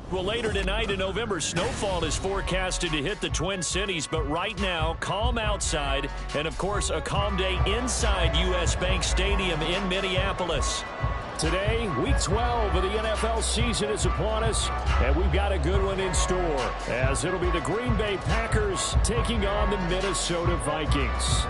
Well, later tonight in November, snowfall is forecasted to hit the Twin Cities, but right now, calm outside, and of course, a calm day inside U.S. Bank Stadium in Minneapolis. Today, Week 12 of the NFL season is upon us, and we've got a good one in store, as it'll be the Green Bay Packers taking on the Minnesota Vikings.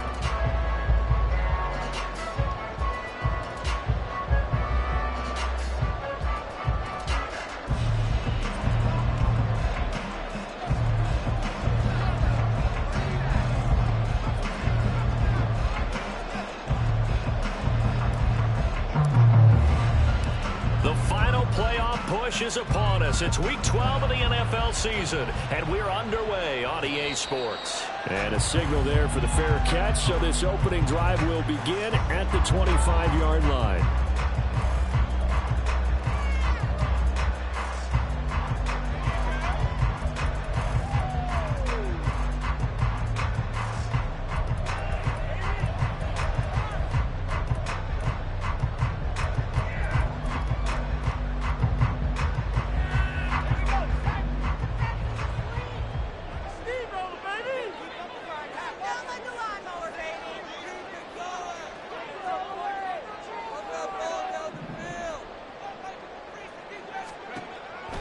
Is upon us. It's Week 12 of the NFL season, and we're underway on EA Sports. And a signal there for the fair catch, so this opening drive will begin at the 25-yard line.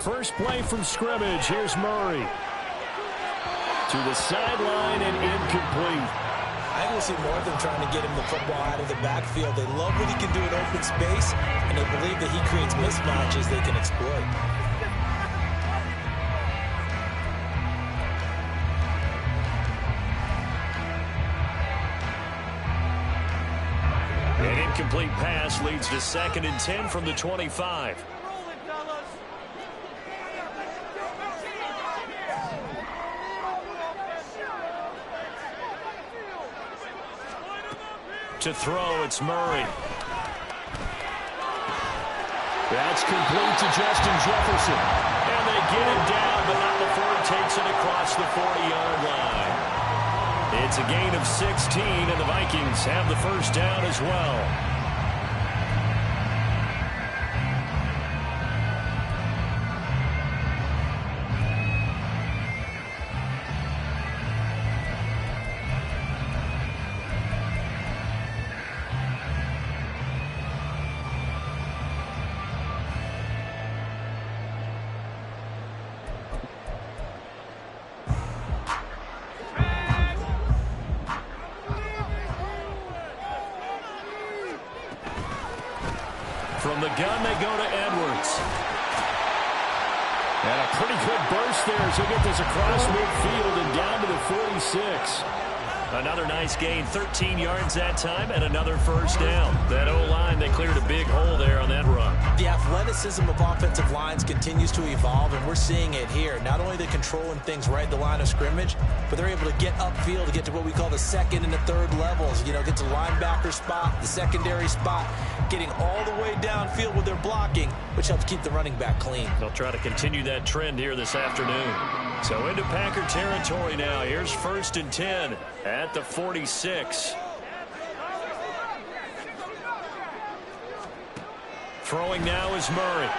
First play from scrimmage. Here's Murray. To the sideline and incomplete. I don't see more of them trying to get him the football out of the backfield. They love what he can do in open space, and they believe that he creates mismatches they can exploit. An incomplete pass leads to 2nd and 10 from the 25. To throw, it's Murray. That's complete to Justin Jefferson. And they get him down, but not before he takes it across the 40-yard line. It's a gain of 16, and the Vikings have the first down as well. From the gun, they go to Edwards. And a pretty good burst there as he'll get this across midfield and down to the 46. Another nice gain, 13 yards that time, and another first down. That O-line, they cleared a big hole there on that run. The athleticism of offensive lines continues to evolve, and we're seeing it here. Not only they're controlling things right at the line of scrimmage, but they're able to get upfield to get to what we call the second and the third levels. You know, get to the linebacker spot, the secondary spot, getting all the way downfield with their blocking, which helps keep the running back clean. They'll try to continue that trend here this afternoon. So into Packer territory now. Here's 1st and 10 at the 46. Throwing now is Murray.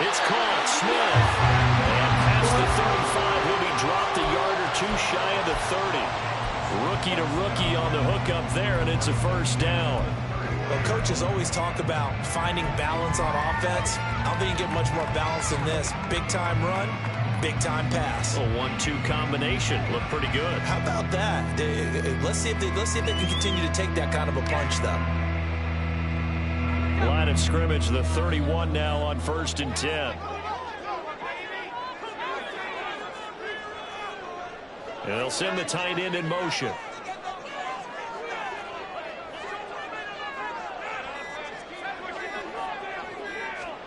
It's caught. Smith. And past the 35. He'll be dropped a yard or two shy of the 30. Rookie to rookie on the hook up there, and it's a first down. Well, coaches always talk about finding balance on offense. I don't think you get much more balance than this. Big-time run, big-time pass. A 1-2 combination. Looked pretty good. How about that? Let's see if they can continue to take that kind of a punch, though. Line of scrimmage, the 31 now on 1st and 10. And they'll send the tight end in motion.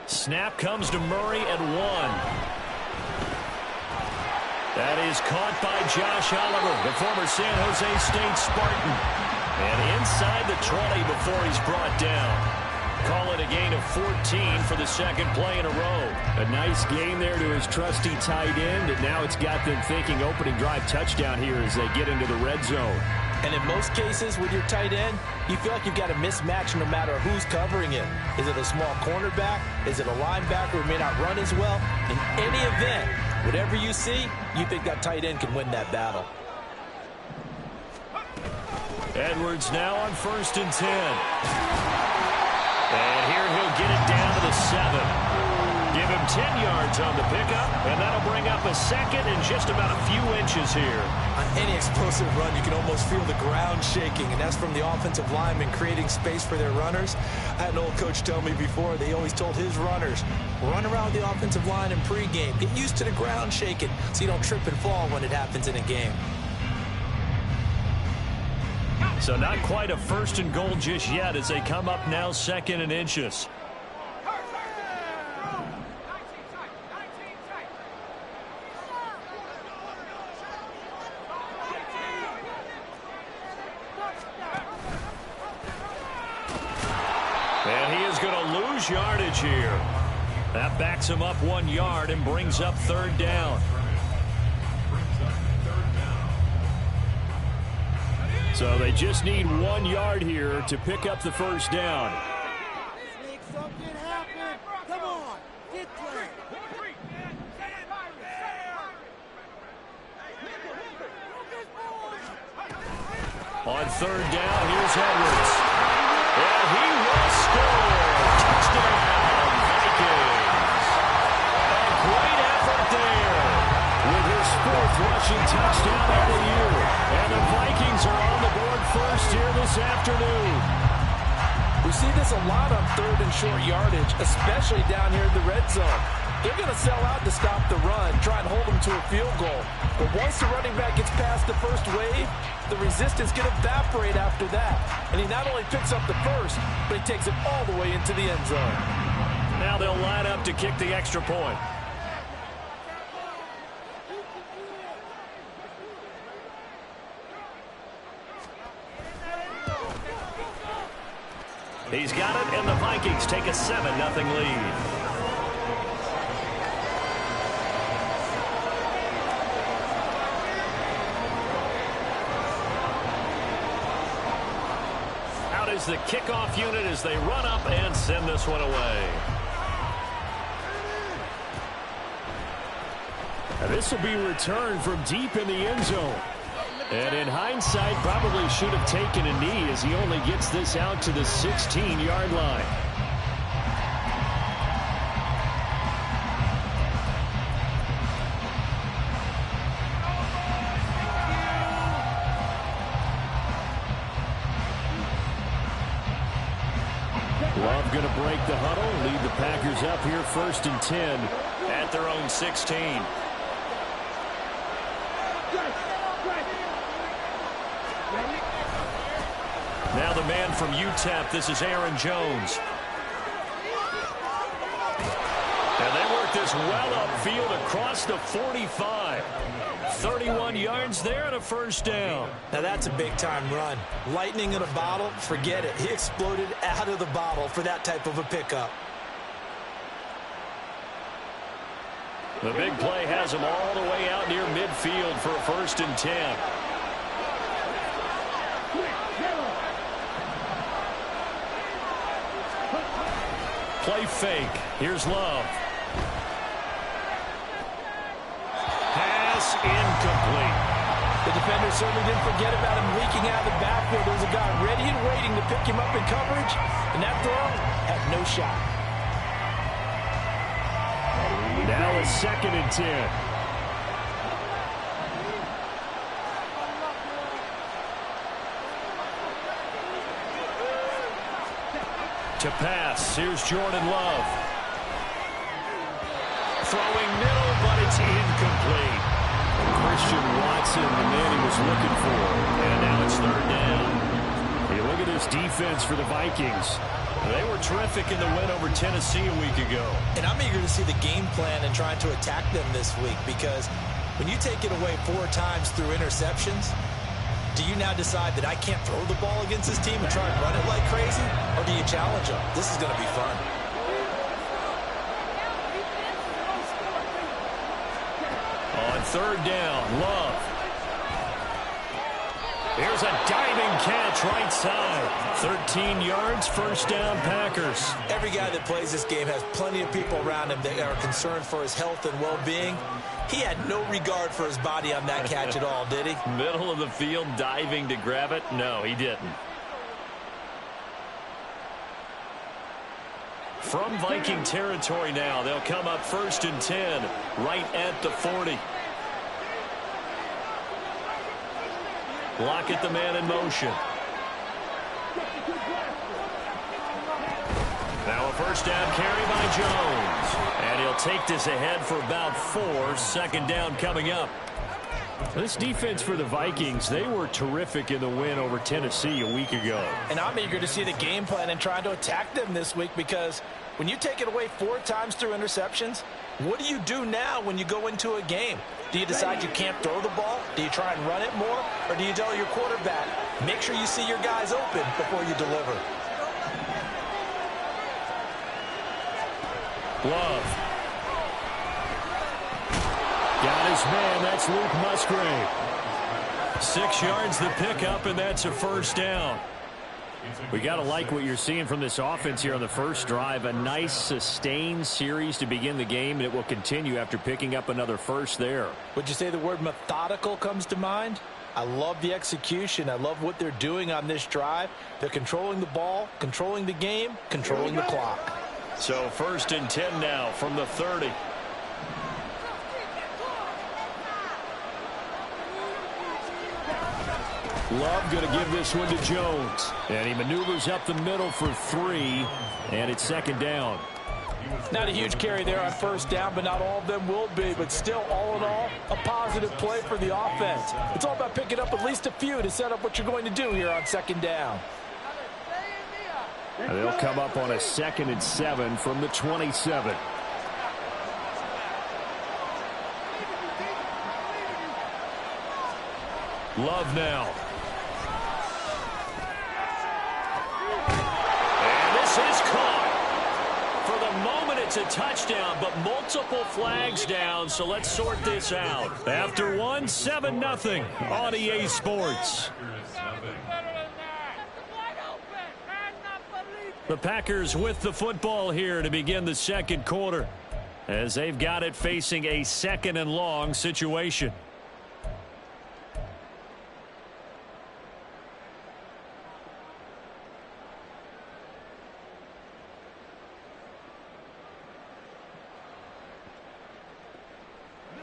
Snap comes to Murray at 1. That is caught by Josh Oliver, the former San Jose State Spartan. And inside the 20 before he's brought down. Call it a gain of 14 for the second play in a row. A nice gain there to his trusty tight end, and now it's got them thinking opening drive touchdown here as they get into the red zone. And in most cases with your tight end, you feel like you've got a mismatch no matter who's covering it. Is it a small cornerback? Is it a linebacker who may not run as well? In any event, whatever you see, you think that tight end can win that battle. Edwards now on 1st and 10. And here he'll get it down to the 7. Give him 10 yards on the pickup, and that'll bring up a second and just about a few inches here. On any explosive run, you can almost feel the ground shaking, and that's from the offensive linemen creating space for their runners. I had an old coach tell me before, they always told his runners, run around the offensive line in pregame. Get used to the ground shaking so you don't trip and fall when it happens in a game. So not quite a 1st and goal just yet as they come up now 2nd and inches. And he is going to lose yardage here. That backs him up 1 yard and brings up 3rd down. So they just need 1 yard here to pick up the first down. Make something happen. Come on. Get there. On 3rd down, here's Edwards. And he will score. Touchdown, Vikings. A great effort there with his 4th rushing touchdown of the year. And the Vikings are on the board first here this afternoon. We see this a lot on 3rd and short yardage, especially down here in the red zone. They're going to sell out to stop the run, try and hold them to a field goal. But once the running back gets past the first wave, the resistance can evaporate after that. And he not only picks up the first, but he takes it all the way into the end zone. Now they'll line up to kick the extra point. He's got it, and the Vikings take a 7-0 lead. Out is the kickoff unit as they run up and send this one away. Now this will be returned from deep in the end zone. And in hindsight, probably should have taken a knee as he only gets this out to the 16-yard line. Love going to break the huddle, lead the Packers up here 1st and 10 at their own 16. Now the man from UTEP, this is Aaron Jones. And they work this well upfield across the 45. 31 yards there and a first down. Now that's a big-time run. Lightning in a bottle, forget it. He exploded out of the bottle for that type of a pickup. The big play has him all the way out near midfield for a 1st and 10. Play fake. Here's Love. Pass incomplete. The defender certainly didn't forget about him leaking out of the backfield. There's a guy ready and waiting to pick him up in coverage, and that throw had no shot. Now a 2nd and 10. To pass, here's Jordan Love. Throwing middle, but it's incomplete. Christian Watson, the man he was looking for. And now it's 3rd down. Hey, look at this defense for the Vikings. They were terrific in the win over Tennessee a week ago. And I'm eager to see the game plan and trying to attack them this week, because when you take it away 4 times through interceptions, do you now decide that I can't throw the ball against this team and try and run it like crazy? Or do you challenge them? This is going to be fun. On 3rd down, Love. Here's a diving catch right side. 13 yards, 1st down, Packers. Every guy that plays this game has plenty of people around him that are concerned for his health and well-being. He had no regard for his body on that catch at all, did he? Middle of the field, diving to grab it? No, he didn't. From Viking territory now, they'll come up 1st and 10, right at the 40. Lockett, the man in motion. Now a 1st down carry by Jones. And he'll take this ahead for about 4. 2nd down coming up. This defense for the Vikings, they were terrific in the win over Tennessee a week ago. And I'm eager to see the game plan and trying to attack them this week, because when you take it away 4 times through interceptions, what do you do now when you go into a game? Do you decide you can't throw the ball? Do you try and run it more? Or do you tell your quarterback, make sure you see your guys open before you deliver? Love. Got his man. That's Luke Musgrave. 6 yards the pickup, and that's a 1st down. We got to like what you're seeing from this offense here on the first drive. A nice sustained series to begin the game, and it will continue after picking up another first there. Would you say the word methodical comes to mind? I love the execution. I love what they're doing on this drive. They're controlling the ball, controlling the game, controlling the clock. So 1st and 10 now from the 30. Love going to give this one to Jones. And he maneuvers up the middle for 3. And it's 2nd down. Not a huge carry there on 1st down, but not all of them will be. But still, all in all, a positive play for the offense. It's all about picking up at least a few to set up what you're going to do here on 2nd down. And they'll come up on a 2nd and 7 from the 27. Love now. And this is caught. For the moment, it's a touchdown, but multiple flags down, so let's sort this out. After 1, 7-0 on EA Sports. The Packers with the football here to begin the 2nd quarter, as they've got it facing a 2nd and long situation.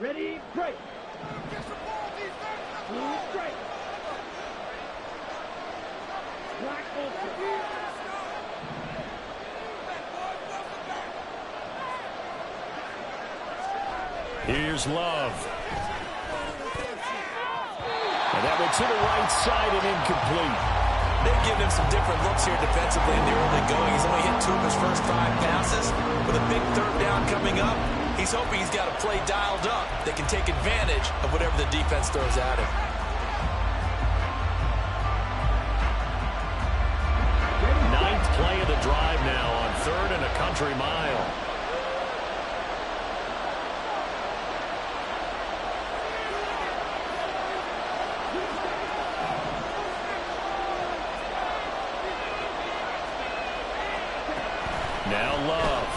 Ready, break. Blue, break. Black, open. Here's Love. And that went to the right side and incomplete. They've given him some different looks here defensively in the early going. He's only hit 2 of his first 5 passes. With a big third down coming up, he's hoping he's got a play dialed up that can take advantage of whatever the defense throws at him. Ninth play of the drive now on 3rd and a country mile. Now Love.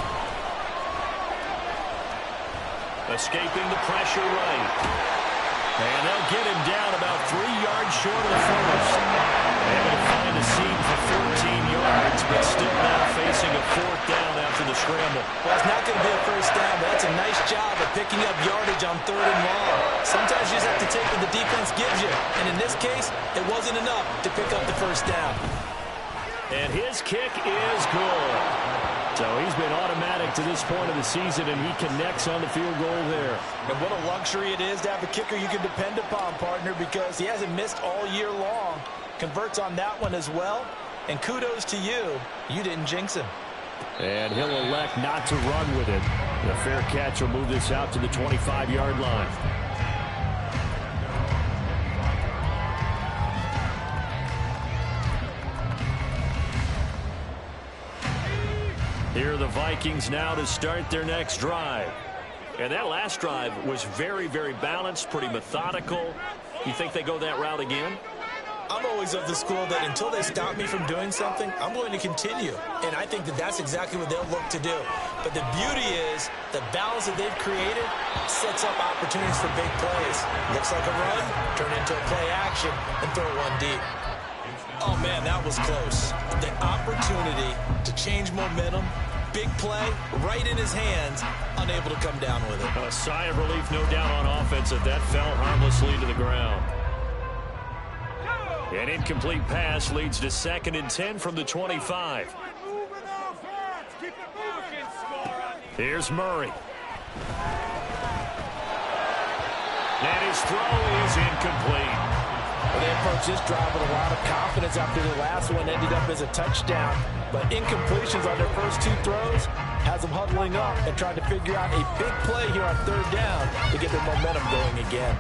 Escaping the pressure right. And they'll get him down about 3 yards short of the first. Able to find a seam for 14 yards, but still now facing a 4th down after the scramble. Well, it's not going to be a first down, but that's a nice job of picking up yardage on 3rd and long. Sometimes you just have to take what the defense gives you. And in this case, it wasn't enough to pick up the first down. And his kick is good. So he's been automatic to this point of the season, and he connects on the field goal there. And what a luxury it is to have a kicker you can depend upon, partner, because he hasn't missed all year long. Converts on that one as well. And kudos to you. You didn't jinx him. And he'll elect not to run with it. The fair catch will move this out to the 25-yard line. Here are the Vikings now to start their next drive. And that last drive was very, very balanced, pretty methodical. You think they go that route again? I'm always of the school that until they stop me from doing something, I'm going to continue. And I think that that's exactly what they'll look to do. But the beauty is the balance that they've created sets up opportunities for big plays. Looks like a run, turn it into a play action, and throw one deep. Oh, man, that was close. The opportunity to change momentum, big play, right in his hands, unable to come down with it. A sigh of relief, no doubt, on offense if that fell harmlessly to the ground. An incomplete pass leads to 2nd and 10 from the 25. Here's Murray. And his throw is incomplete. Well, they approached this drive with a lot of confidence after the last one ended up as a touchdown. But incompletions on their first 2 throws has them huddling up and trying to figure out a big play here on 3rd down to get their momentum going again.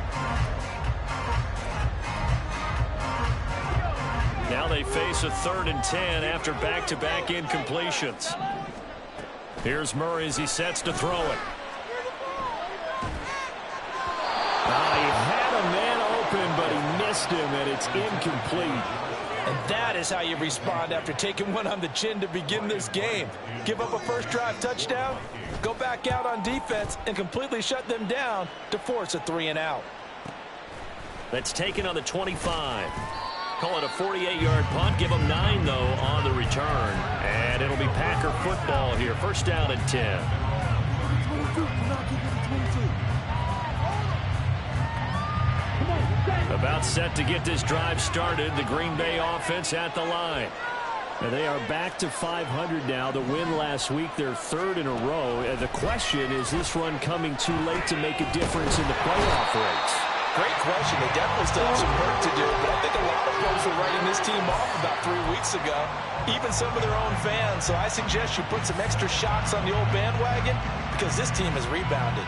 Now they face a 3rd and 10 after back-to-back incompletions. Here's Murray as he sets to throw it. He had a man open, but he missed him, and it's incomplete. And that is how you respond after taking one on the chin to begin this game. Give up a first drive touchdown, go back out on defense, and completely shut them down to force a 3 and out. That's taken on the 25. Call it a 48-yard punt. Give them 9, though, on the return. And it'll be Packer football here. 1st down and 10. About set to get this drive started. The Green Bay offense at the line. And they are back to 500 now. The win last week, their 3rd in a row. And the question, is this run coming too late to make a difference in the playoff race? Great question. They definitely still have some work to do, but I think a lot of folks were writing this team off about 3 weeks ago, even some of their own fans. So I suggest you put some extra shots on the old bandwagon because this team has rebounded.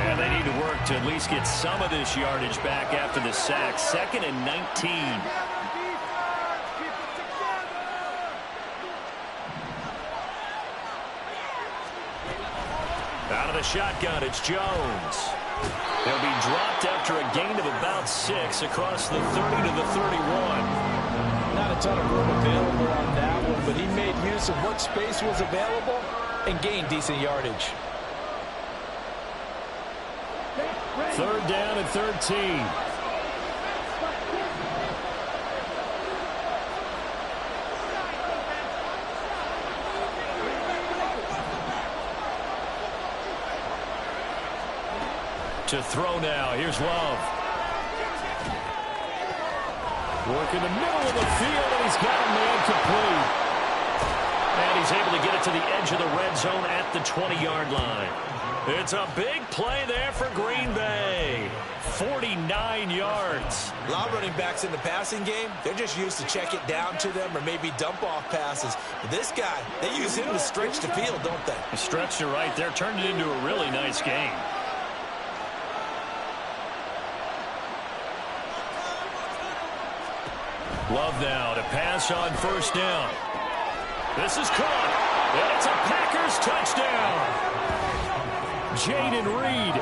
And they need to work to at least get some of this yardage back after the sack. 2nd and 19. Out of the shotgun, it's Jones. They'll be dropped after a gain of about 6 across the 30 to the 31. Not a ton of room available on that one, but he made use of what space was available and gained decent yardage. 3rd down and 13. To throw now. Here's Love. Work in the middle of the field, and he's got a man complete. And he's able to get it to the edge of the red zone at the 20-yard line. It's a big play there for Green Bay. 49 yards. A lot of running backs in the passing game, they're just used to check it down to them or maybe dump off passes. But this guy, they use him to stretch the field, don't they? He stretched it right there, turned it into a really nice game. Love now to pass on first down. This is caught, and it's a Packers touchdown. Jaden Reed,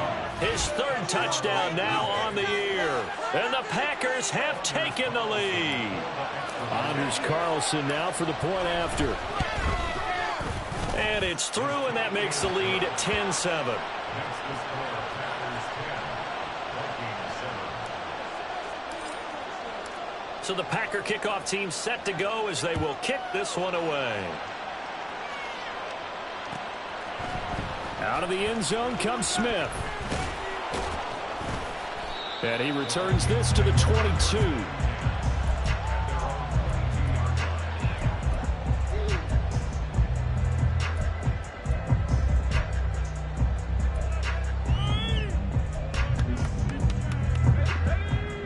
his third touchdown now on the year. And the Packers have taken the lead. Anders Carlson now for the point after. And it's through, and that makes the lead 10-7. So the Packer kickoff team set to go as they will kick this one away. Out of the end zone comes Smith. And he returns this to the 22.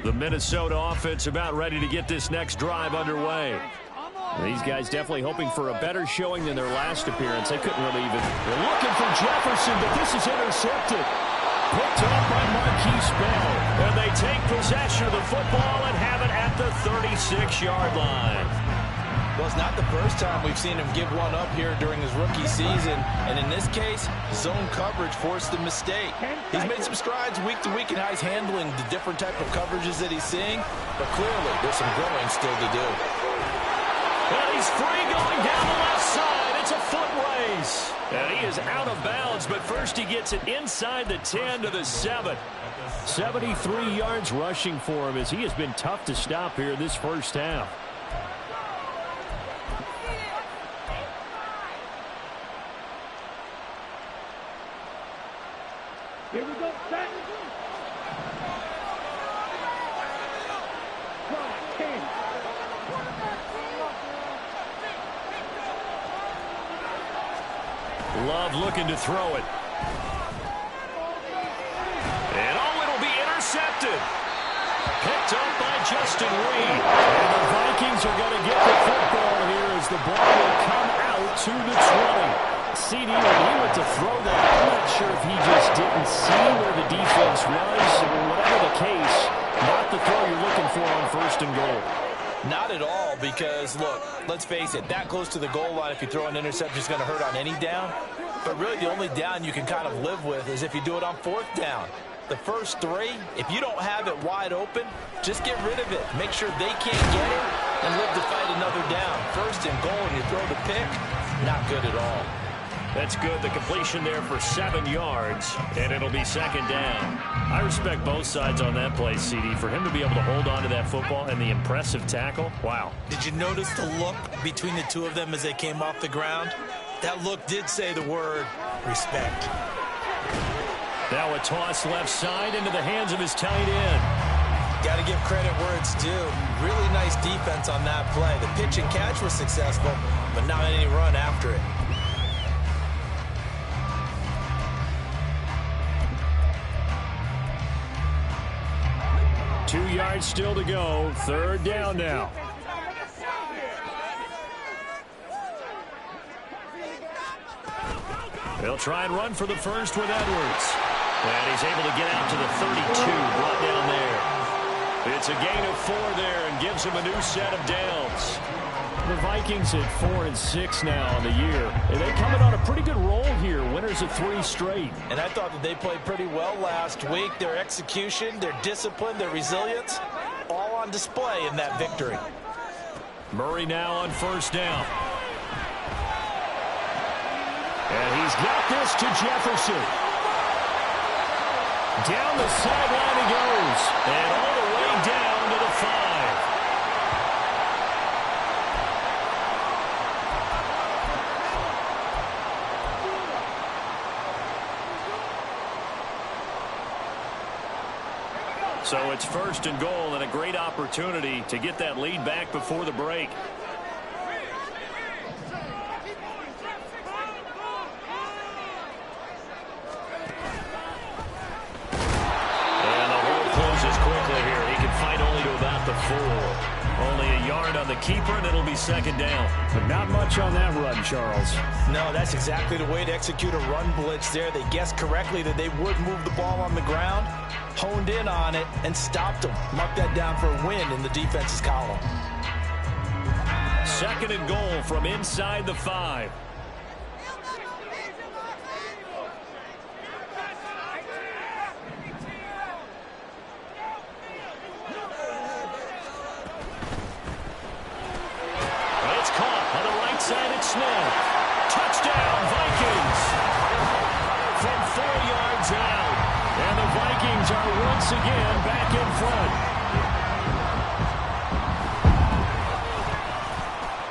The Minnesota offense about ready to get this next drive underway. These guys definitely hoping for a better showing than their last appearance. They couldn't really even. They're looking for Jefferson, but this is intercepted. Picked up by Marquise Bell. And they take possession of the football and have it at the 36-yard line. Well, it's not the first time we've seen him give one up here during his rookie season. And in this case, zone coverage forced the mistake. He's made some strides week to week in how he's handling the different type of coverages that he's seeing. But clearly, there's some growing still to do. And he's free going down the left side. It's a foot race. And he is out of bounds, but first he gets it inside the 10 to the 7. 73 yards rushing for him as he has been tough to stop here this first half. Here we go, set. Love looking to throw it. And it'll be intercepted. Picked up by Justin Reed. And the Vikings are going to get the football here as the ball will come out to the 20. CD, when he went to throw that, I'm not sure if he just didn't see where the defense was, or whatever the case, not the throw you're looking for on first and goal. Not at all, because, look, let's face it, that close to the goal line, if you throw an interception, is going to hurt on any down. But really, the only down you can kind of live with is if you do it on fourth down. The first three, if you don't have it wide open, just get rid of it. Make sure they can't get it and live to fight another down. First and goal, and you throw the pick, not good at all. That's good. The completion there for 7 yards, and it'll be second down. I respect both sides on that play, CD. For him to be able to hold on to that football and the impressive tackle, wow. Did you notice the look between the two of them as they came off the ground? That look did say the word respect. Now a toss left side into the hands of his tight end. Got to give credit where it's due. Really nice defense on that play. The pitch and catch was successful, but not any run after it. Two yards still to go. Third down now. They'll try and run for the first with Edwards. And he's able to get out to the 32, brought down there. It's a gain of 4 there and gives him a new set of downs. The Vikings at 4-6 now on the year. And they coming on a pretty good roll here. Winners of 3 straight. And I thought that they played pretty well last week. Their execution, their discipline, their resilience, all on display in that victory. Murray now on first down. And he's got this to Jefferson. Down the sideline he goes. And all the way down to the 5. So it's first and goal and a great opportunity to get that lead back before the break. And the whole Only a yard on the keeper, and it'll be second down. But not much on that run, Charles. No, that's exactly the way to execute a run blitz there. They guessed correctly that they would move the ball on the ground, honed in on it, and stopped them. Mark that down for a win in the defense's column. Second and goal from inside the 5. Smith. Touchdown, Vikings. From 4 yards out. And the Vikings are once again back in front.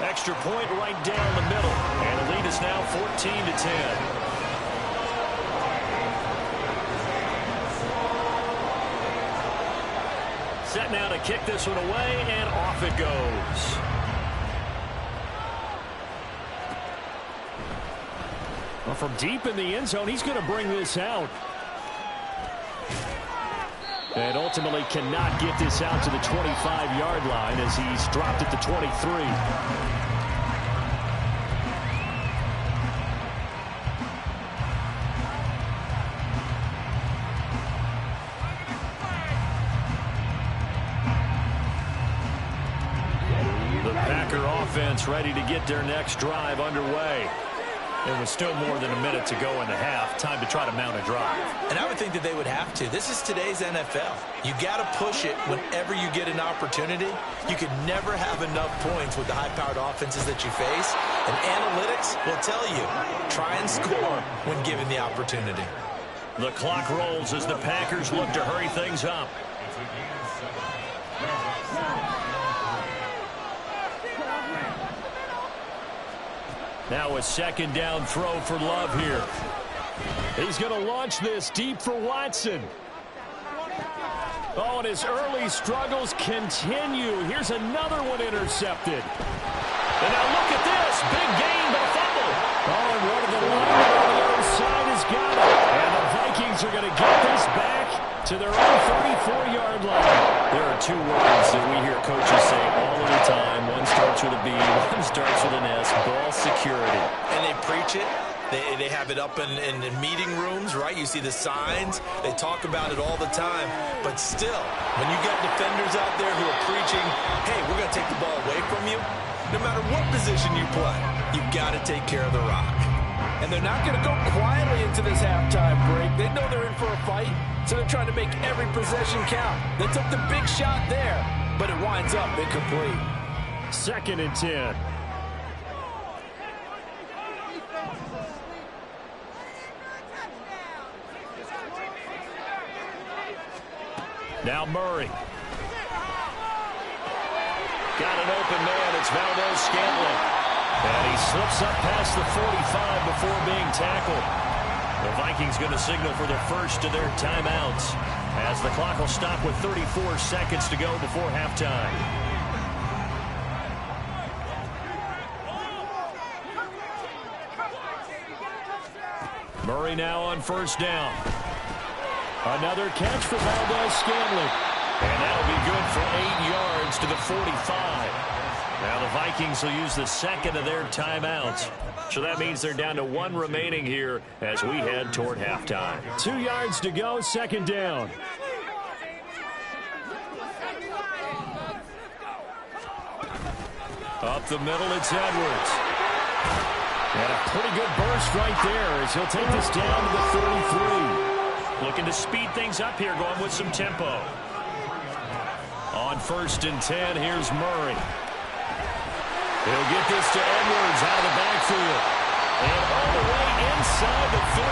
Extra point right down the middle. And the lead is now 14-10. Set now to kick this one away, and off it goes. Well, from deep in the end zone, he's going to bring this out. And ultimately cannot get this out to the 25-yard line as he's dropped at the 23. The Packer offense ready to get their next drive underway. It was still more than a minute to go in the half. Time to try to mount a drive. And I would think that they would have to. This is today's NFL. You got to push it whenever you get an opportunity. You can never have enough points with the high-powered offenses that you face. And analytics will tell you, try and score when given the opportunity. The clock rolls as the Packers look to hurry things up. Now a second down throw for Love here. He's going to launch this deep for Watson. Oh, and his early struggles continue. Here's another one intercepted. And now look at this. Big gain, but a fumble. Oh, and one of the linemen on the other side has got it. And the Vikings are going to get this back to their own 34-yard line. There are two words that we hear coaches say all of the time. One starts with a B, one starts with an S. Ball security. And they preach it. They have it up in meeting rooms, right? You see the signs. They talk about it all the time. But still, when you got defenders out there who are preaching, hey, we're going to take the ball away from you, no matter what position you play, you've got to take care of the rock. And they're not going to go quietly into this halftime break. They know they're in for a fight, so they're trying to make every possession count. They took the big shot there, but it winds up incomplete. Second and 10. Now Murray. Got an open man. It's Valdez-Scantling. And he slips up past the 45 before being tackled. The Vikings going to signal for the first of their timeouts as the clock will stop with 34 seconds to go before halftime. Murray now on first down. Another catch for Valdez-Scantling. And that'll be good for 8 yards to the 45. Now the Vikings will use the second of their timeouts. So that means they're down to one remaining here as we head toward halftime. 2 yards to go, second down. Up the middle, it's Edwards. And a pretty good burst right there as he'll take this down to the 33. Looking to speed things up here, going with some tempo. On first and 10, here's Murray. He'll get this to Edwards out of the backfield. And all the way inside the 15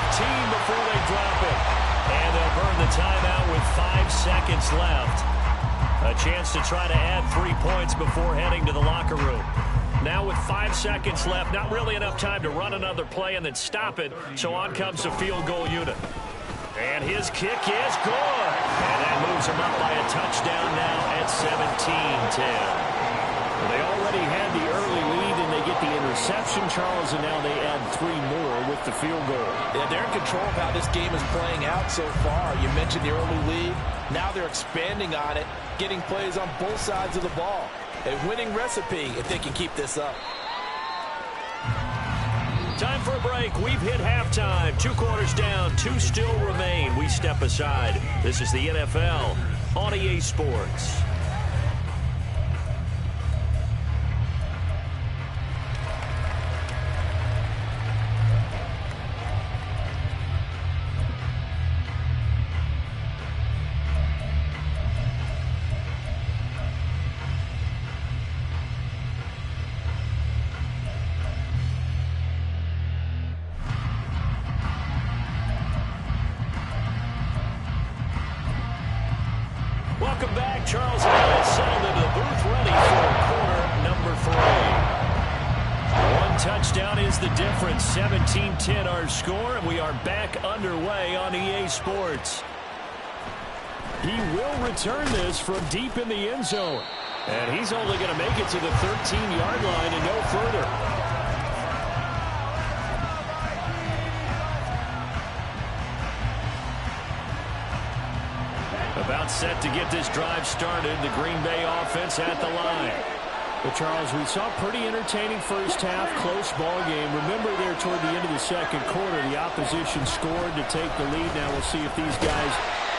before they drop it. And they'll burn the timeout with 5 seconds left. A chance to try to add 3 points before heading to the locker room. Now with 5 seconds left, not really enough time to run another play and then stop it. So on comes the field goal unit. And his kick is good. And that moves him up by a touchdown now at 17-10. They already had the early lead, and they get the interception. interception, Charles, and now they add 3 more with the field goal. Yeah, they're in control of how this game is playing out so far. You mentioned the early lead. Now they're expanding on it, getting plays on both sides of the ball. A winning recipe if they can keep this up. Time for a break. We've hit halftime. 2 quarters down, 2 still remain. We step aside. This is the NFL on EA Sports. Welcome back. Charles and I settled into the booth ready for quarter number 3. 1 touchdown is the difference. 17-10 our score, and we are back underway on EA Sports. He will return this from deep in the end zone. And he's only going to make it to the 13-yard line and no further. About set to get this drive started. The Green Bay offense at the line. Well, Charles, we saw a pretty entertaining first half, close ball game. Remember there toward the end of the second quarter, the opposition scored to take the lead. Now we'll see if these guys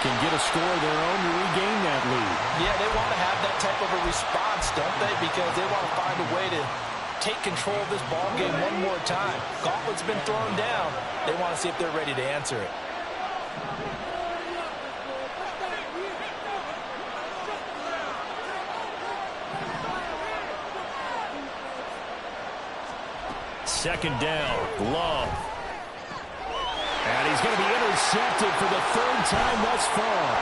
can get a score of their own to regain that lead. Yeah, they want to have that type of a response, don't they? Because they want to find a way to take control of this ball game one more time. Gauntlet's been thrown down. They want to see if they're ready to answer it. Second down, Love. And he's going to be intercepted for the 3rd time thus far.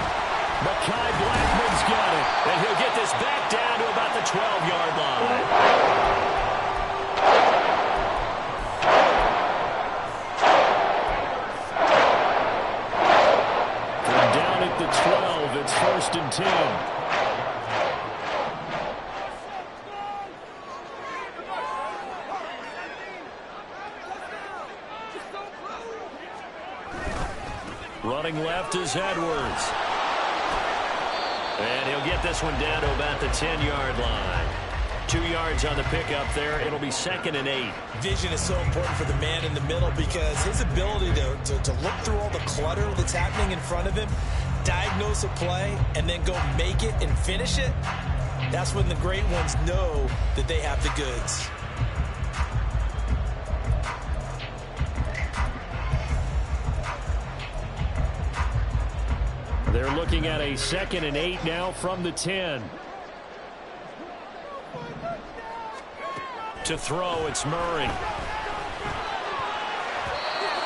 Mekhi Blackman's got it. And he'll get this back down to about the 12-yard line. From down at the 12, it's 1st and 10. Running left is Edwards. And he'll get this one down to about the 10-yard line. 2 yards on the pickup there. It'll be 2nd and 8. Vision is so important for the man in the middle because his ability to look through all the clutter that's happening in front of him, diagnose a play, and then go make it and finish it, that's when the great ones know that they have the goods. They're looking at a 2nd and 8 now from the 10. To throw, it's Murray.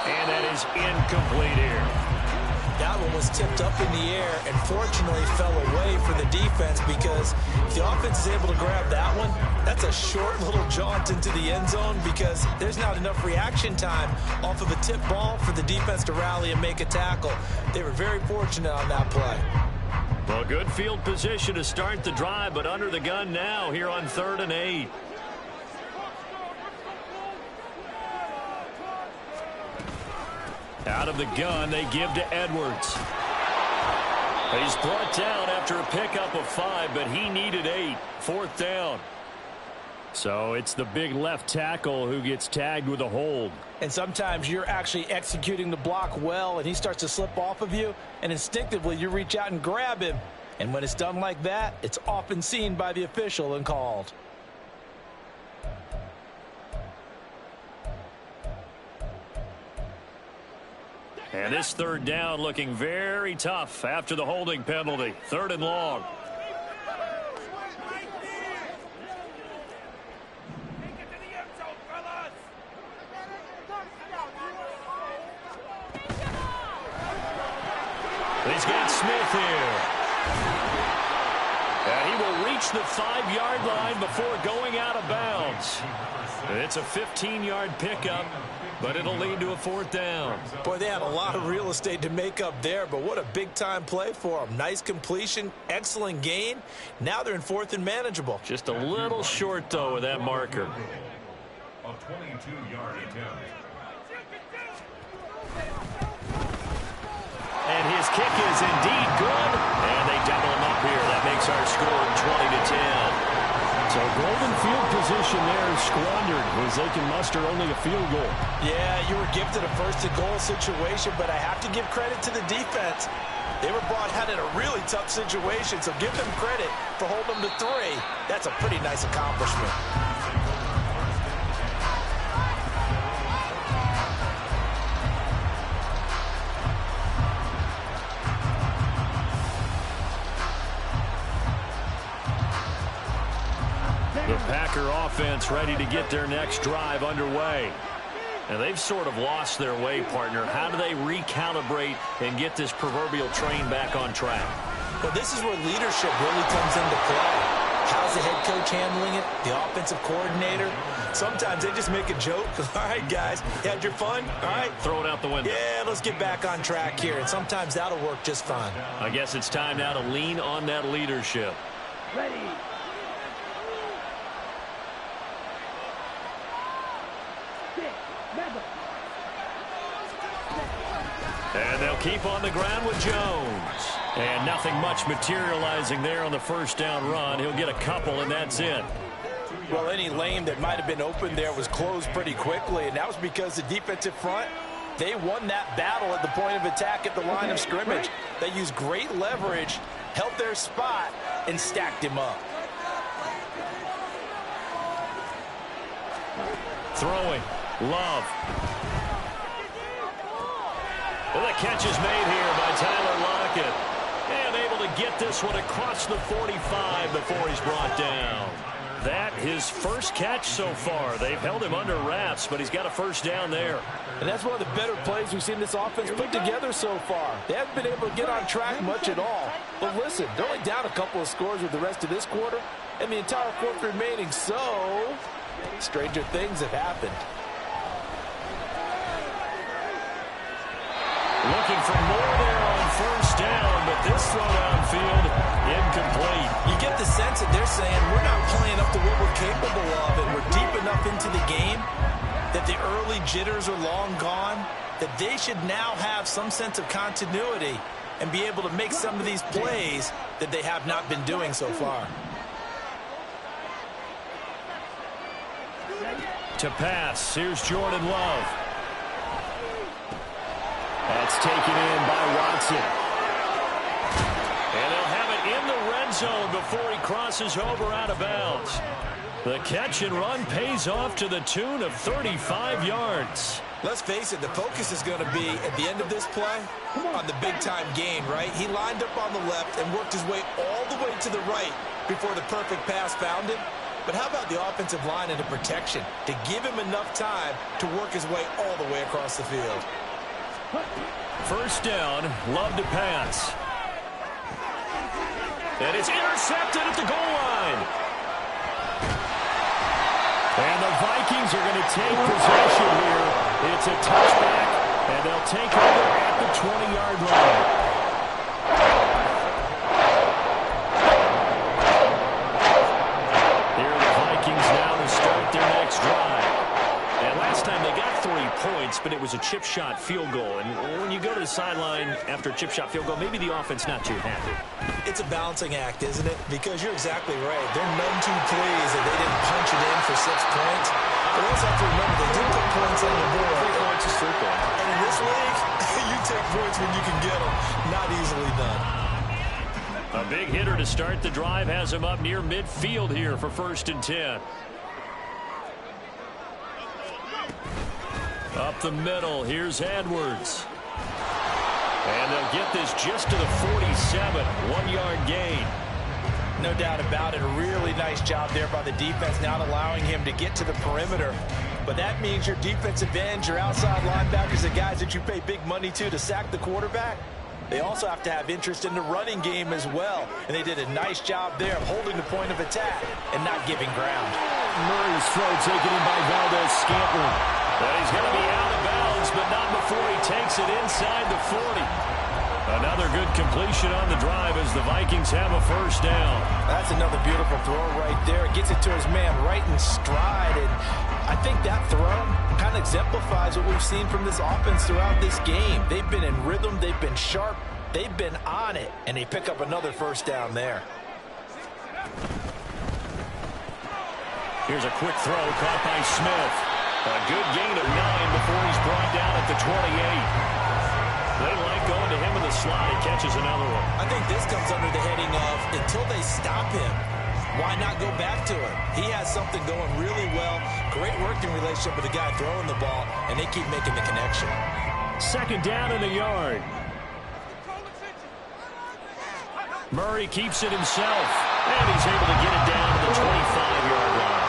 And that is incomplete here. That one was tipped up in the air and fortunately fell away for the defense because if the offense is able to grab that one, that's a short little jaunt into the end zone because there's not enough reaction time off of a tip ball for the defense to rally and make a tackle. They were very fortunate on that play. Well, good field position to start the drive, but under the gun now here on 3rd and 8. Out of the gun, they give to Edwards. He's brought down after a pickup of 5, but he needed 8. 4th down. So it's the big left tackle who gets tagged with a hold. And sometimes you're actually executing the block well, and he starts to slip off of you, and instinctively you reach out and grab him. And when it's done like that, it's often seen by the official and called. And this 3rd down looking very tough after the holding penalty. 3rd and long. He's got Smith here. And he will reach the 5-yard line before going out of bounds. It's a 15-yard pickup, but it'll lead to a 4th down. Boy, they had a lot of real estate to make up there, but what a big-time play for them. Nice completion, excellent gain. Now they're in 4th and manageable. Just a little short, though, with that marker. a 22-yard attempt. And his kick is indeed good. And they double him up here. That makes our score 20-10. So golden field position there is squandered as they can muster only a field goal. Yeah, you were gifted a first-and-goal situation, but I have to give credit to the defense. They were brought out in a really tough situation, so give them credit for holding them to 3. That's a pretty nice accomplishment. The Packer offense ready to get their next drive underway. And they've sort of lost their way, partner. How do they recalibrate and get this proverbial train back on track? Well, this is where leadership really comes into play. How's the head coach handling it? The offensive coordinator? Sometimes they just make a joke. All right, guys, you had your fun? All right. Throw it out the window. Yeah, let's get back on track here. And sometimes that'll work just fine. I guess it's time now to lean on that leadership. Ready. And they'll keep on the ground with Jones. And nothing much materializing there on the first down run. He'll get a couple, and that's it. Well, any lane that might have been open there was closed pretty quickly, and that was because the defensive front, they won that battle at the point of attack at the line of scrimmage. They used great leverage, held their spot, and stacked him up. Throwing. Love. Well, the catch is made here by Tyler Lockett. And able to get this one across the 45 before he's brought down. That his first catch so far. They've held him under wraps, but he's got a first down there. And that's one of the better plays we've seen this offense put together so far. They haven't been able to get on track much at all. But listen, they're only down a couple of scores with the rest of this quarter, and the entire fourth remaining, so stranger things have happened. Looking for more there on first down, but this throw downfield, incomplete. You get the sense that they're saying we're not playing up to what we're capable of, and we're deep enough into the game that the early jitters are long gone, that they should now have some sense of continuity and be able to make some of these plays that they have not been doing so far. To pass, here's Jordan Love. That's taken in by Watson. And they'll have it in the red zone before he crosses over out of bounds. The catch and run pays off to the tune of 35 yards. Let's face it, the focus is going to be at the end of this play on the big-time gain, right? He lined up on the left and worked his way all the way to the right before the perfect pass found him. But how about the offensive line and the protection to give him enough time to work his way all the way across the field? First down, Love to pass. And it's intercepted at the goal line. And the Vikings are going to take possession here. It's a touchback, and they'll take over at the 20-yard line. Here are the Vikings now to start their next drive. And last time they got 3 points, but it was a chip shot field goal. And when you go to the sideline after a chip shot field goal, maybe the offense not too happy. It's a balancing act, isn't it? Because you're exactly right. They're none too pleased that they didn't punch it in for 6 points. But also have to remember, they did put points on the board. 3 points is 3 points. And in this league, you take points when you can get them. Not easily done. A big hitter to start the drive has him up near midfield here for 1st and 10. Up the middle, here's Edwards. And they'll get this just to the 47, 1-yard gain. No doubt about it. A really nice job there by the defense, not allowing him to get to the perimeter. But that means your defensive ends, your outside linebackers, the guys that you pay big money to sack the quarterback, they also have to have interest in the running game as well. And they did a nice job there of holding the point of attack and not giving ground. Murray's throw taken in by Valdez-Scantling. But he's going to be out of bounds, but not before he takes it inside the 40. Another good completion on the drive as the Vikings have a first down. That's another beautiful throw right there. Gets it to his man right in stride. And I think that throw kind of exemplifies what we've seen from this offense throughout this game. They've been in rhythm. They've been sharp. They've been on it. And they pick up another first down there. Here's a quick throw caught by Smith. A good gain of 9 before he's brought down at the 28. They like going to him in the slot. He catches another one. I think this comes under the heading of until they stop him, why not go back to him? He has something going really well. Great working relationship with the guy throwing the ball, and they keep making the connection. Second down in the yard. Murray keeps it himself, and he's able to get it down to the 25-yard line.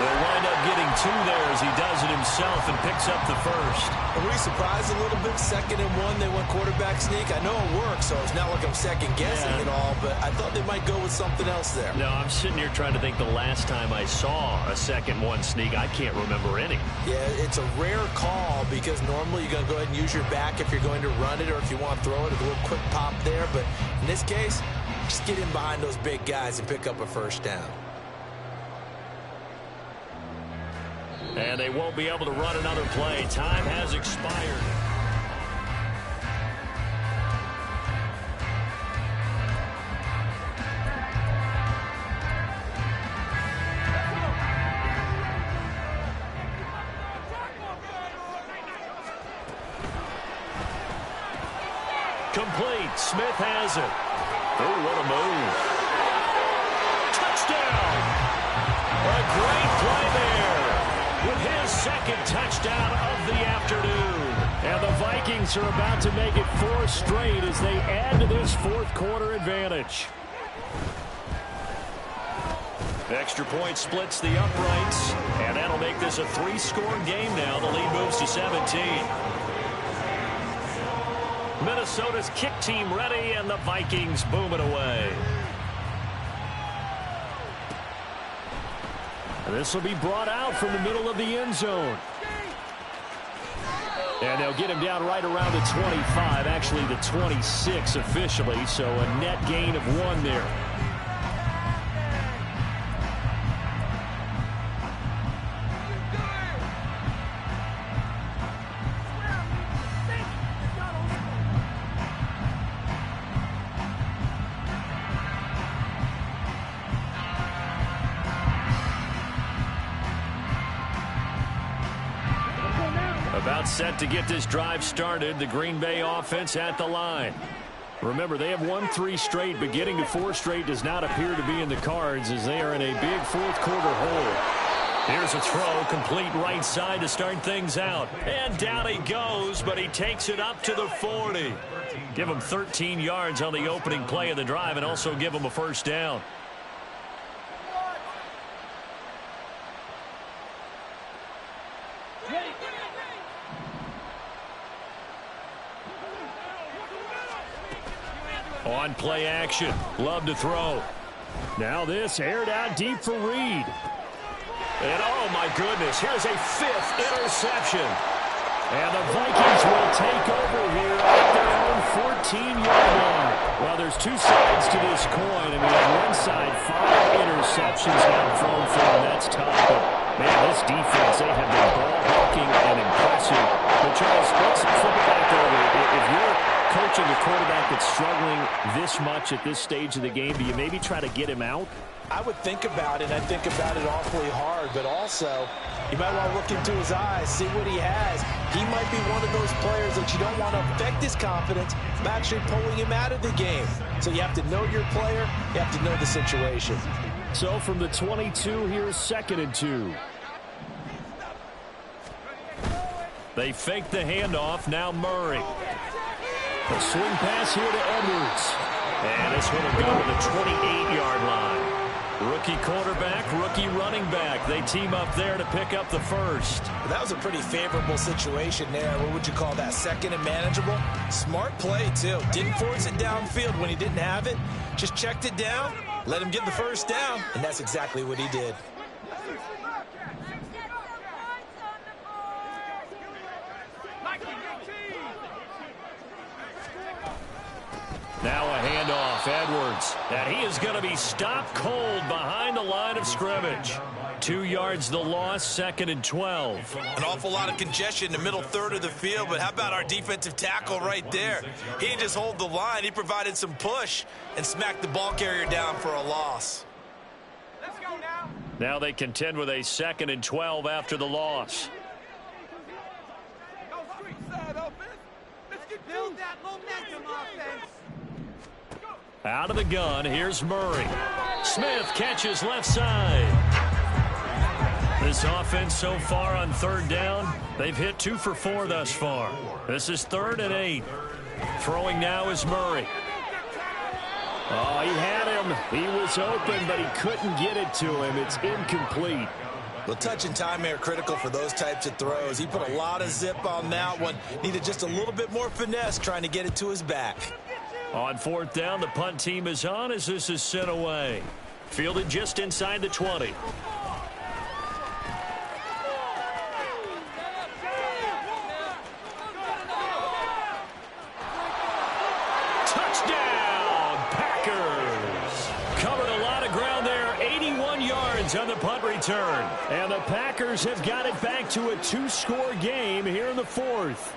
They'll wind up getting 2 there as he does it himself and picks up the first. Are we surprised a little bit? 2nd and 1, they went quarterback sneak. I know it works, so it's not like I'm second-guessing it all, but I thought they might go with something else there. No, I'm sitting here trying to think the last time I saw a 2nd-1 sneak. I can't remember any. Yeah, it's a rare call because normally you're going to go ahead and use your back if you're going to run it or if you want to throw it, a little quick pop there. But in this case, just get in behind those big guys and pick up a first down. And they won't be able to run another play. Time has expired. Complete. Smith has it. Oh, what a move. Touchdown. A great play there. With his 2nd touchdown of the afternoon. And the Vikings are about to make it 4 straight as they add to this 4th quarter advantage. Extra point splits the uprights, and that'll make this a 3-score game now. The lead moves to 17. Minnesota's kick team ready, and the Vikings boom it away. This will be brought out from the middle of the end zone. And they'll get him down right around the 25, actually the 26 officially, so a net gain of 1 there. About set to get this drive started. The Green Bay offense at the line. Remember, they have won 3 straight, but getting to 4 straight does not appear to be in the cards as they are in a big 4th quarter hole. Here's a throw, complete right side to start things out. And down he goes, but he takes it up to the 40. Give him 13 yards on the opening play of the drive and also give him a first down. On play action. Love to throw. Now this aired out deep for Reed. And oh my goodness, here's a 5th interception. And the Vikings will take over here at their own 14-yard line. Well, there's 2 sides to this coin. I mean, on one side, 5 interceptions now thrown for them. That's tough. But, man, this defense, they have been ball-hawking and impressive. But, Charles, let's flip it back over. If you're coaching a quarterback that's struggling this much at this stage of the game, do you maybe try to get him out? I would think about it. I think about it awfully hard, but also you might want to look into his eyes, see what he has. He might be one of those players that you don't want to affect his confidence by actually pulling him out of the game. So you have to know your player. You have to know the situation. So from the 22, here's 2nd and 2. They fake the handoff. Now Murray. A swing pass here to Edwards. And this one will go to the 28-yard line. Rookie quarterback, rookie running back. They team up there to pick up the first. That was a pretty favorable situation there. What would you call that? 2nd and manageable? Smart play, too. Didn't force it downfield when he didn't have it. Just checked it down, let him get the first down, and that's exactly what he did. Now a handoff, Edwards. And he is going to be stopped cold behind the line of scrimmage. 2 yards the loss, 2nd and 12. An awful lot of congestion in the middle third of the field, but how about our defensive tackle right there? He didn't just hold the line, he provided some push and smacked the ball carrier down for a loss. Let's go now. Now they contend with a 2nd and 12 after the loss. Go street side offense. Let's get build that momentum offense. Out of the gun, here's Murray. Smith catches left side. This offense so far on 3rd down, they've hit 2 for 4 thus far. This is 3rd and 8. Throwing now is Murray. Oh, he had him. He was open, but he couldn't get it to him. It's incomplete. Well, touch and time are critical for those types of throws. He put a lot of zip on that one. Needed just a little bit more finesse trying to get it to his back. On 4th down, the punt team is on as this is sent away. Fielded just inside the 20. Touchdown, Packers! Covered a lot of ground there, 81 yards on the punt return. And the Packers have got it back to a 2-score game here in the 4th.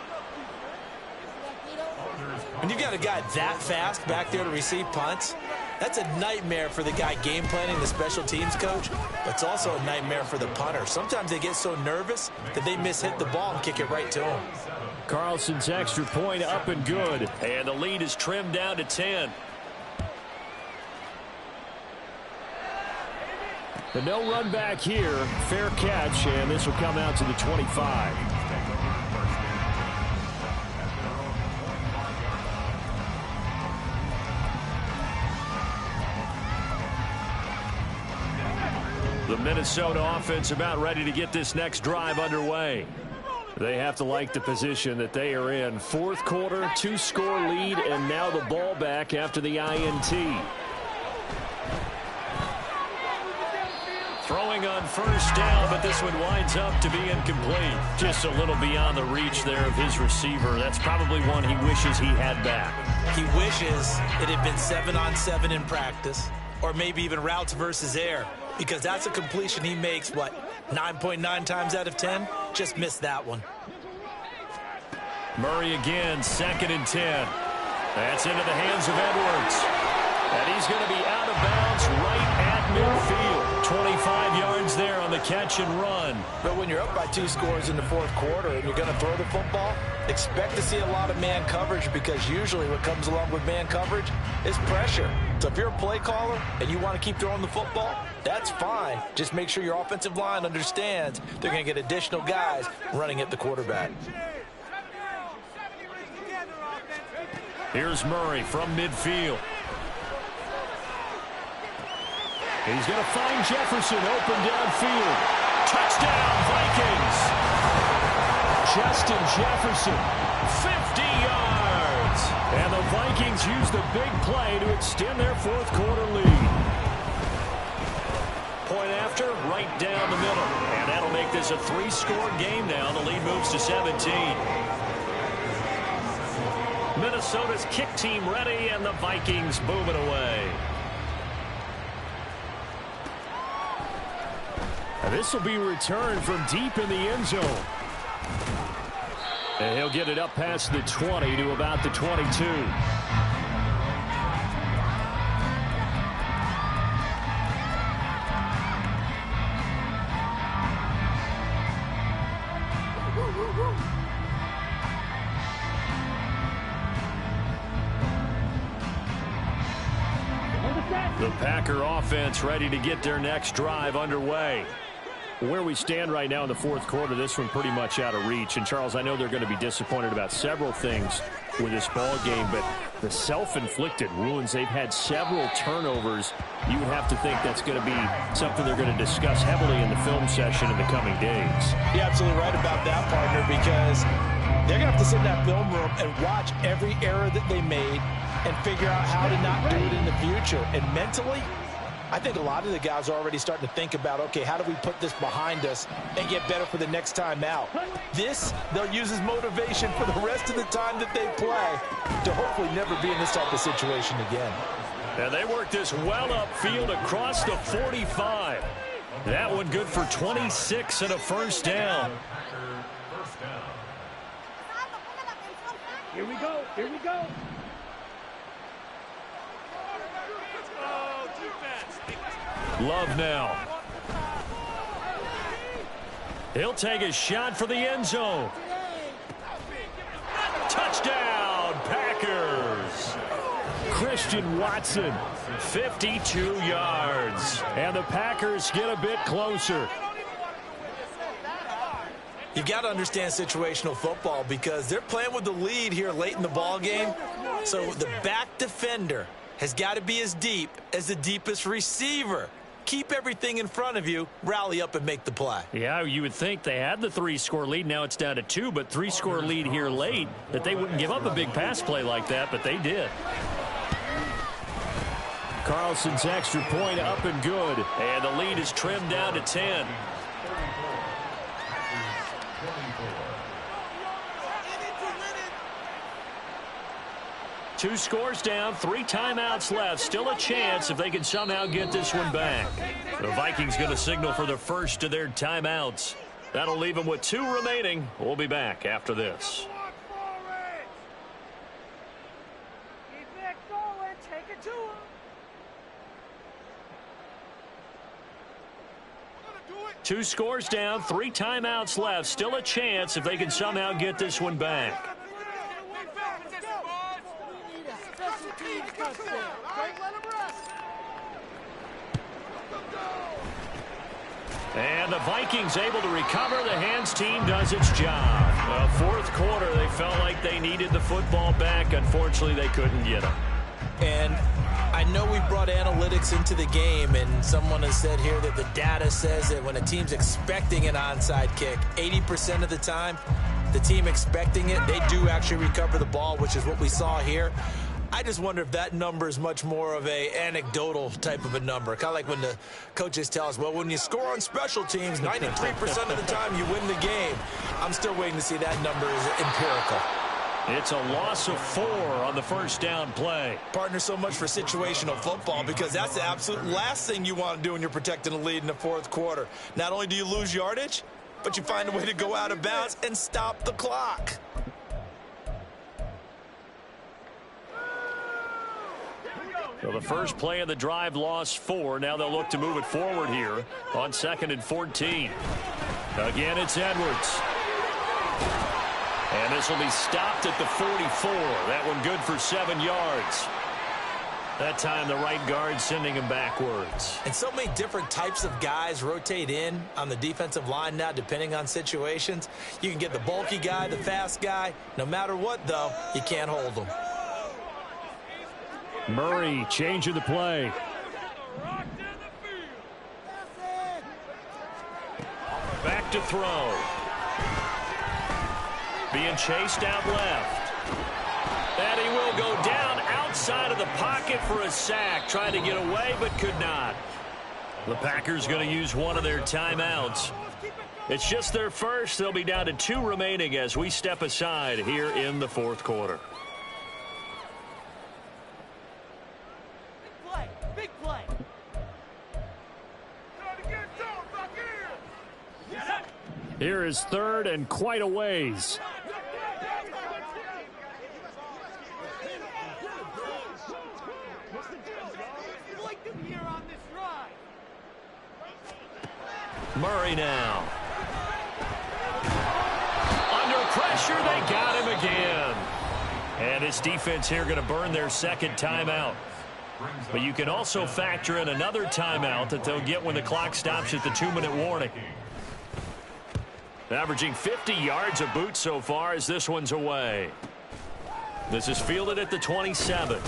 When you got a guy that fast back there to receive punts, that's a nightmare for the guy game planning, the special teams coach, but it's also a nightmare for the punter. Sometimes they get so nervous that they hit the ball and kick it right to him. Carlson's extra point up and good. And the lead is trimmed down to 10. The no run back here. Fair catch, and this will come out to the 25. The Minnesota offense about ready to get this next drive underway. They have to like the position that they are in. 4th quarter, 2-score lead, and now the ball back after the INT. Throwing on 1st down, but this one winds up to be incomplete. Just a little beyond the reach there of his receiver. That's probably one he wishes he had back. He wishes it had been 7-on-7 in practice, or maybe even routes versus air, because that's a completion he makes, 9.9 times out of 10? Just missed that one. Murray again, 2nd and 10. That's into the hands of Edwards. And he's going to be out of bounds right at midfield. 25 yards there on the catch and run. But when you're up by 2 scores in the 4th quarter and you're going to throw the football, expect to see a lot of man coverage, because usually what comes along with man coverage is pressure. So if you're a play caller and you want to keep throwing the football, that's fine. Just make sure your offensive line understands they're going to get additional guys running at the quarterback. Here's Murray from midfield. He's going to find Jefferson open downfield. Touchdown, Vikings! Justin Jefferson. 50 yards! And the Vikings use the big play to extend their 4th quarter lead. Point after, right down the middle. And that'll make this a 3-score game now. The lead moves to 17. Minnesota's kick team ready, and the Vikings move it away. This will be returned from deep in the end zone. And he'll get it up past the 20 to about the 22. The Packer offense ready to get their next drive underway. Where we stand right now in the 4th quarter, this one pretty much out of reach. And, Charles, I know they're going to be disappointed about several things with this ball game, but the self-inflicted wounds, they've had several turnovers. You have to think that's going to be something they're going to discuss heavily in the film session in the coming days. You're absolutely right about that, partner, because they're going to have to sit in that film room and watch every error that they made and figure out how to not do it in the future. And mentally, I think a lot of the guys are already starting to think about, okay, how do we put this behind us and get better for the next time out? This, they'll use as motivation for the rest of the time that they play to hopefully never be in this type of situation again. And they work this well upfield across the 45. That one good for 26 and a first down. Here we go. Here we go. Love now. He'll take a shot for the end zone. Touchdown, Packers. Christian Watson, 52 yards. and the Packers get a bit closer. You've got to understand situational football because they're playing with the lead here late in the ball game. So the back defender has got to be as deep as the deepest receiver. Keep everything in front of you, rally up and make the play. Yeah, you would think they had the 3-score lead. Now it's down to 2, but 3-score lead here late, that they wouldn't give up a big pass play like that, but they did. Carlson's extra point up and good. And the lead is trimmed down to 10. Two scores down, 3 timeouts left. Still a chance if they can somehow get this one back. The Vikings going to signal for the first of their timeouts. That'll leave them with 2 remaining. We'll be back after this. Two scores down, 3 timeouts left. Still a chance if they can somehow get this one back. And the Vikings able to recover. The hands team does its job. Fourth quarter, they felt like they needed the football back. Unfortunately, they couldn't get it. And I know we brought analytics into the game, and someone has said here that the data says that when a team's expecting an onside kick, 80% of the time, the team expecting it, they do actually recover the ball, which is what we saw here. I just wonder if that number is much more of a anecdotal type of a number. Kind of like when the coaches tell us, well, when you score on special teams, 93% of the time you win the game. I'm still waiting to see that number is empirical. It's a loss of 4 on the first down play. Partner, so much for situational football because that's the absolute last thing you want to do when you're protecting a lead in the fourth quarter. Not only do you lose yardage, but you find a way to go out of bounds and stop the clock. So the first play of the drive lost 4. Now they'll look to move it forward here on 2nd and 14. Again, it's Edwards. And this will be stopped at the 44. That one good for 7 yards. That time the right guard sending him backwards. And so many different types of guys rotate in on the defensive line now depending on situations. You can get the bulky guy, the fast guy. No matter what, though, you can't hold them. Murray changing the play. Back to throw. Being chased out left. And he will go down outside of the pocket for a sack. Trying to get away, but could not. The Packers going to use one of their timeouts. It's just their first. They'll be down to 2 remaining as we step aside here in the fourth quarter. Big play. Here is 3rd and quite a ways. Murray now. Under pressure, they got him again. And his defense here going to burn their second timeout. But you can also factor in another timeout that they'll get when the clock stops at the 2-minute warning. Averaging 50 yards a boot so far as this one's away. This is fielded at the 27.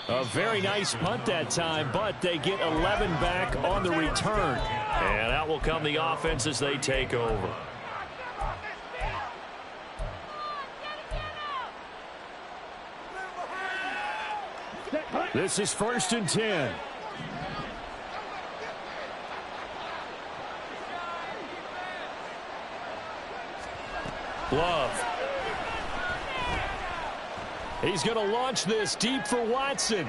A very nice punt that time, but they get 11 back on the return. And out will come the offense as they take over. This is 1st and 10. Love. He's going to launch this deep for Watson.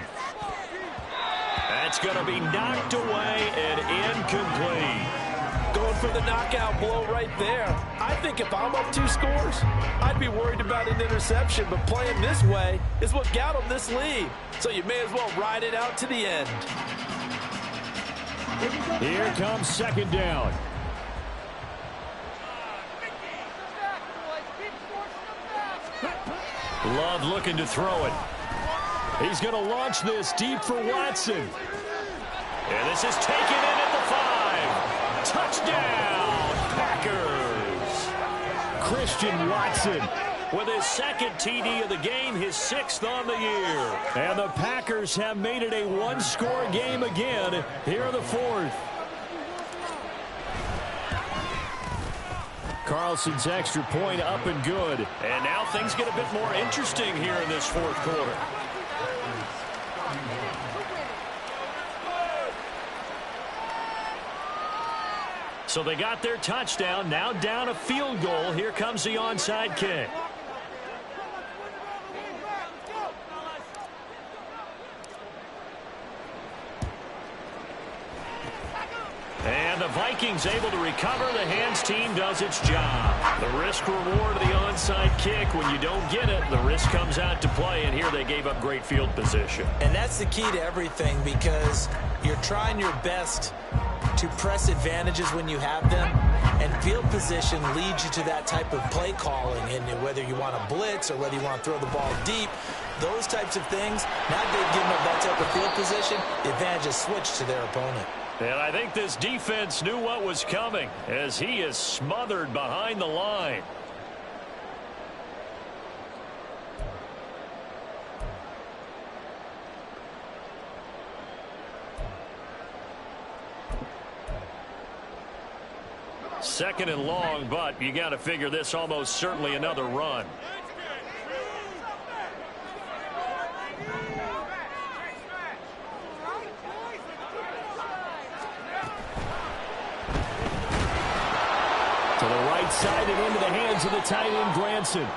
That's going to be knocked away and incomplete. Going for the knockout blow right there. I think if I'm up 2 scores, I'd be worried about an interception, but playing this way is what got him this lead. So you may as well ride it out to the end. Here comes second down. Love looking to throw it. He's going to launch this deep for Watson. And this is taken in at the 5. Touchdown, Packers. Christian Watson with his second TD of the game, his 6th on the year. And the Packers have made it a 1-score game again here in the 4th. Carlson's extra point up and good. And now things get a bit more interesting here in this 4th quarter. So they got their touchdown, now down a field goal. Here comes the onside kick. And the Vikings able to recover. The hands team does its job. The risk reward of the onside kick. When you don't get it, the risk comes out to play. And here they gave up great field position. And that's the key to everything, because you're trying your best to press advantages when you have them, and field position leads you to that type of play calling. And whether you want to blitz or whether you want to throw the ball deep, those types of things, now they've given up that type of field position, the advantage is switched to their opponent. And I think this defense knew what was coming as he is smothered behind the line. Second and long, but you got to figure this almost certainly another run. To the right side and into the hands of the tight end, Granson.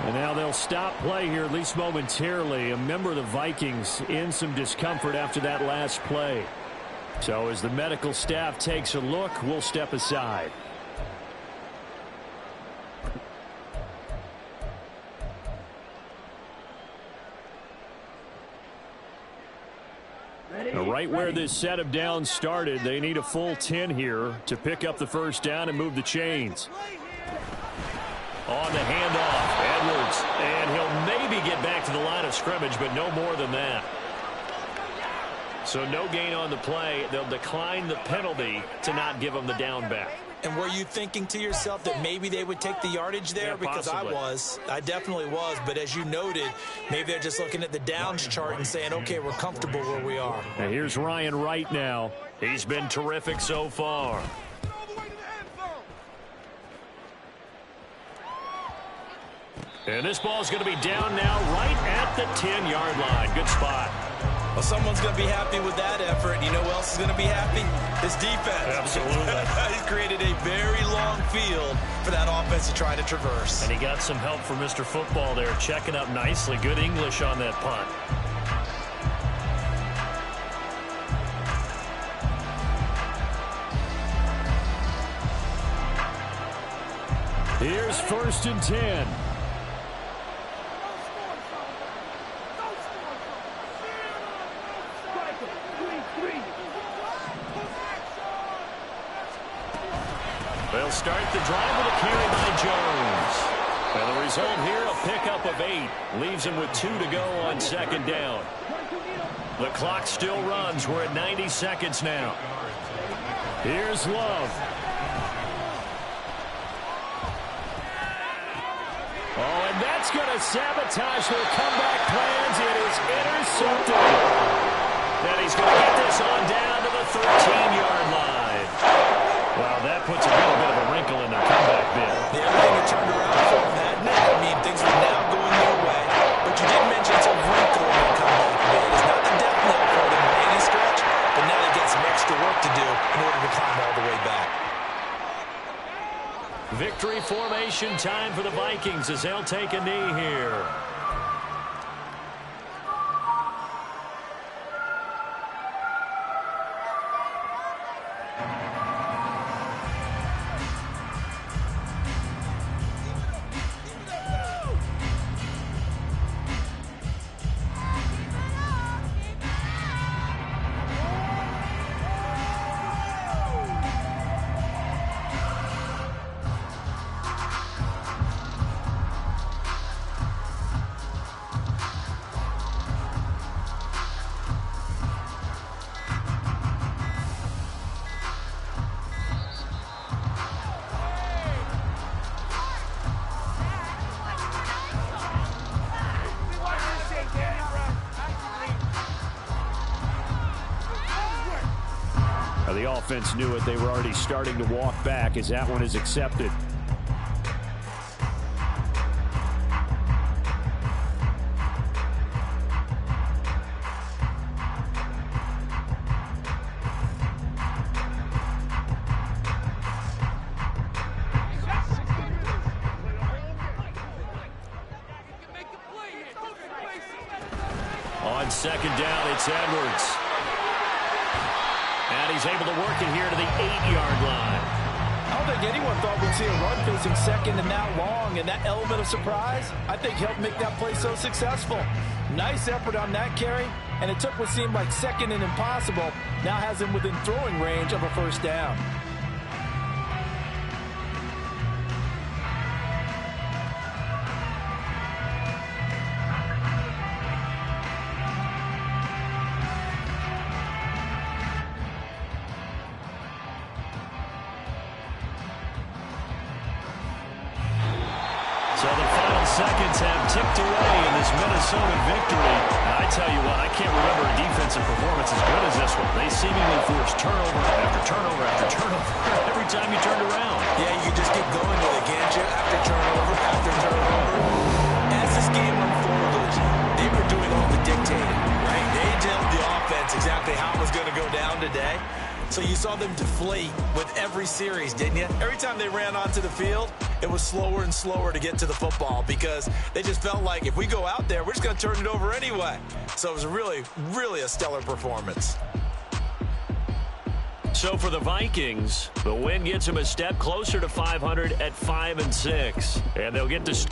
And now they'll stop play here, at least momentarily. A member of the Vikings in some discomfort after that last play. So as the medical staff takes a look, we'll step aside. Now, right where this set of downs started, they need a full 10 here to pick up the first down and move the chains. On the handoff, Edwards, and he'll maybe get back to the line of scrimmage, but no more than that. So no gain on the play. They'll decline the penalty to not give them the down back. And were you thinking to yourself that maybe they would take the yardage there? Yeah, because I definitely was. But as you noted, maybe they're just looking at the downs chart and saying, okay, we're comfortable where we are. Now here's Ryan Wright now. He's been terrific so far. And this ball's going to be down now right at the 10-yard line. Good spot. Well, someone's going to be happy with that effort. You know who else is going to be happy? His defense. Absolutely. He's created a very long field for that offense to try to traverse. And he got some help from Mr. Football there, checking up nicely. Good English on that punt. Here's 1st and 10. They'll start the drive with a carry by Jones. And the result here, a pickup of 8. Leaves him with 2 to go on second down. The clock still runs. We're at 90 seconds now. Here's Love. Oh, and that's going to sabotage their comeback plans. It is intercepted. And he's going to get this on down to the 13-yard line. Well, that puts a little bit of a wrinkle in their comeback bid. Everything had turned around for them, hadn't it? I mean, things were now going their way. But you did mention it's a wrinkle in their comeback bid. It's not the death knell for them by any stretch, but now they get some extra work to do in order to climb all the way back. Victory formation. celebration time for the Vikings as they'll take a knee here. The offense knew it. They were already starting to walk back as that one is accepted. On second down, it's Edwards. And he's able to work it here to the 8-yard line. I don't think anyone thought we'd see a run facing second and that long, and that element of surprise, I think, helped make that play so successful. Nice effort on that carry, and it took what seemed like second and impossible, now has him within throwing range of a first down. So the final seconds have ticked away in this Minnesota victory. And I tell you what, I can't remember a defensive performance as good as this one. They seemingly forced turnover after turnover after turnover every time you turned around. Yeah, you just keep going with it, can't you? After turnover, after turnover. As this game unfolded, they were doing all the dictating, right? They told the offense exactly how it was going to go down today. So you saw them deflate with every series, didn't you? Every time they ran onto the field, it was slower and slower to get to the football because they just felt like if we go out there, we're just going to turn it over anyway. So it was really, really a stellar performance. So for the Vikings, the win gets them a step closer to 500 at 5-6. And they'll get to